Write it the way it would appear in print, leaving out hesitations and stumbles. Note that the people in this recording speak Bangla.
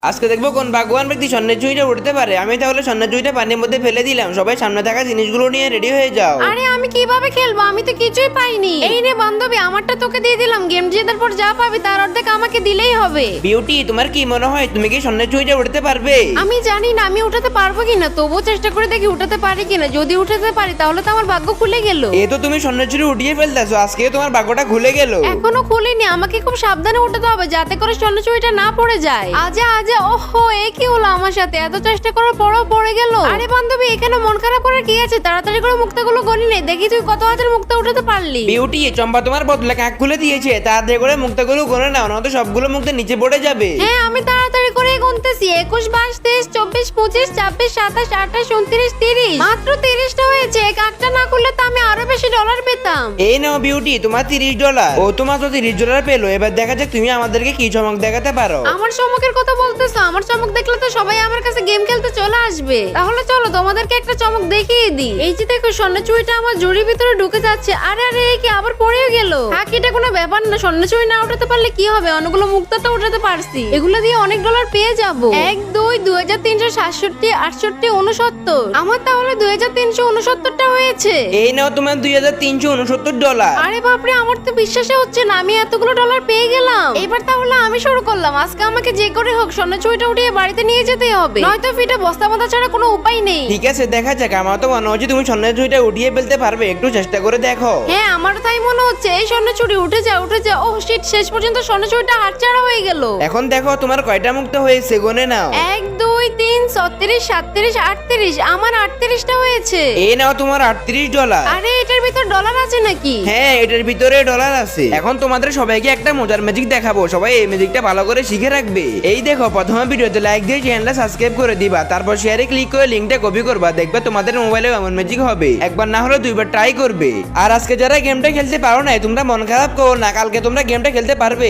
আজকে দেখবো কোন ভাগ্যবান ব্যক্তি স্বর্ণের চুইটা উঠতে পারে। আমি তাহলে স্বর্ণের চুইটা পানির মধ্যে ফেলে দিলাম। সবাই সামনে থাকা জিনিসগুলো নিয়ে রেডি হয়ে যাও। আরে আমি কিভাবে খেলবো? আমি তো কিছুই পাইনি। এই নে বান্ধবী, আমারটা তোকে দিয়ে দিলাম। গেম জেতার পর যা পাবি তার অর্ধেক আমাকে দিলেই হবে। বিউটি, তোমার কি মনে হয় তুমি কি স্বর্ণের চুইটা উঠতে পারবে? আমি জানি না আমি উঠাতে পারবো কিনা, তবুও চেষ্টা করে দেখি উঠাতে পারি কিনা। যদি উঠাতে পারি তাহলে তো আমার ভাগ্য খুলে গেল। এ তো তুমি স্বর্ণের চুরি উঠিয়ে ফেলতেছো, আজকে তোমার ভাগ্যটা খুলে গেল। এখনো খুলিনি, আমাকে খুব সাবধানে উঠাতে হবে যাতে করে স্বর্ণ চুরিটা না পড়ে যায়। আজা আজা, ওহো এ কি হলো আমার সাথে? এত চেষ্টা করার পরও পড়ে গেল। আরে বান্ধবী, এখানে মন খারাপ করার কি আছে? তাড়াতাড়ি করে মুক্তাগুলো গনি নে, দেখি তুই কত হাতের মুক্তা উঠাতে পারলি। বিউটি, চম্পা তোমার বদলে কাক খুলে দিয়েছে, তাড়াতাড়ি করে মুক্তাগুলো গনে নাও, নয়তো সবগুলো মুক্তা নিচে পড়ে যাবে। হ্যাঁ আমি তাড়াতাড়ি করে গুনতেছি। 21, 22, 23, 24, 25, 26, 27, 28, 29, 30। মাত্র 30টা হয়েছে। এই কাকটা না খুললে তো আমি আরো বেশি ডলার পেতাম। এই নাও বিউটি, তোমার $30। ও তো মাত্র $30 পেলো। এবার দেখা যাক তুমি আমাদেরকে কি চমক দেখাতে পারো। আমার চমকের কথা বলতেছো? আমার চমক দেখলে তো সবাই আমার কাছে গেম খেলতে চলে আসবে। তাহলে চলো তোমাদেরকে একটা চমক দেখিয়ে দিই। এই যে দেখো, স্বর্ণ চুড়িটা আমার জুড়ির ভিতরে ঢুকে যাচ্ছে। আরে আরে, এ কি আবার পড়েও গেল? থাক, এটা কোনো ব্যাপার না। স্বর্ণ চুড়ি না উঠাতে পারলে কি হবে? অনেকগুলো মুক্তা তো উঠাতে পারছি। এগুলো দিয়ে অনেক ডলার পেয়ে যাবো। 1, 2, 2367, 68, 69। আমার তাহলে 2369টা হয়েছে। এই নাও তোমার $2369। আরে বাপরে, আমার তো বিশ্বাসই হচ্ছে না আমি এতগুলো ডলার পেয়ে গেলাম। এবার তাহলে আমি শুরু করলাম। আজকে আমাকে যে করে হোক স্বর্ণ চুড়িটা উঠিয়ে বাড়িতে নিয়ে যেতেই হবে, নয়তো ফিটা বস্তা বাঁধা ছাড়া কোনো উপায় নেই। ঠিক আছে, দেখা যাক। আমার তো মনে হচ্ছে তুমি স্বর্ণের চুড়িটা উঠিয়ে ফেলতে পারবে, একটু চেষ্টা করে দেখো। হ্যাঁ আমারও তাই মনে হচ্ছে। এই স্বর্ণ চুড়ি উঠে যা উঠে যা। ও শিট, শেষ পর্যন্ত স্বর্ণ চুড়িটা হাতছাড়া হয়ে গেল। এখন দেখো তোমার কয়টা মুক্ত হয়েছে, গনে নাও। 1, 2, 3, 36, 37, 38। আমার 38টা হয়েছে। এই নাও তোমার $38। আরে এটার ভিতর ডলার আছে নাকি? হ্যাঁ, এটার ভিতরে ডলার আছে। এখন তোমাদের সবাইকে একটা মজার ম্যাজিক দেখাবো, সবাই এই ম্যাজিকটা ভালো করে শিখে রাখবে। এই দেখো, প্রথমে ভিডিওতে লাইক দিয়ে চ্যানেলটা সাবস্ক্রাইব করে দিবা, তারপর শেয়ারে ক্লিক করে লিংকটা কপি করবা। দেখবে তোমাদের মোবাইলে এমন ম্যাজিক হবে, একবার না হলে 2বার ট্রাই করবে। আর আজকে যারা গেমটা খেলতে পারো না, তোমরা মন খারাপ করো না, কালকে তোমরা গেমটা খেলতে পারবে।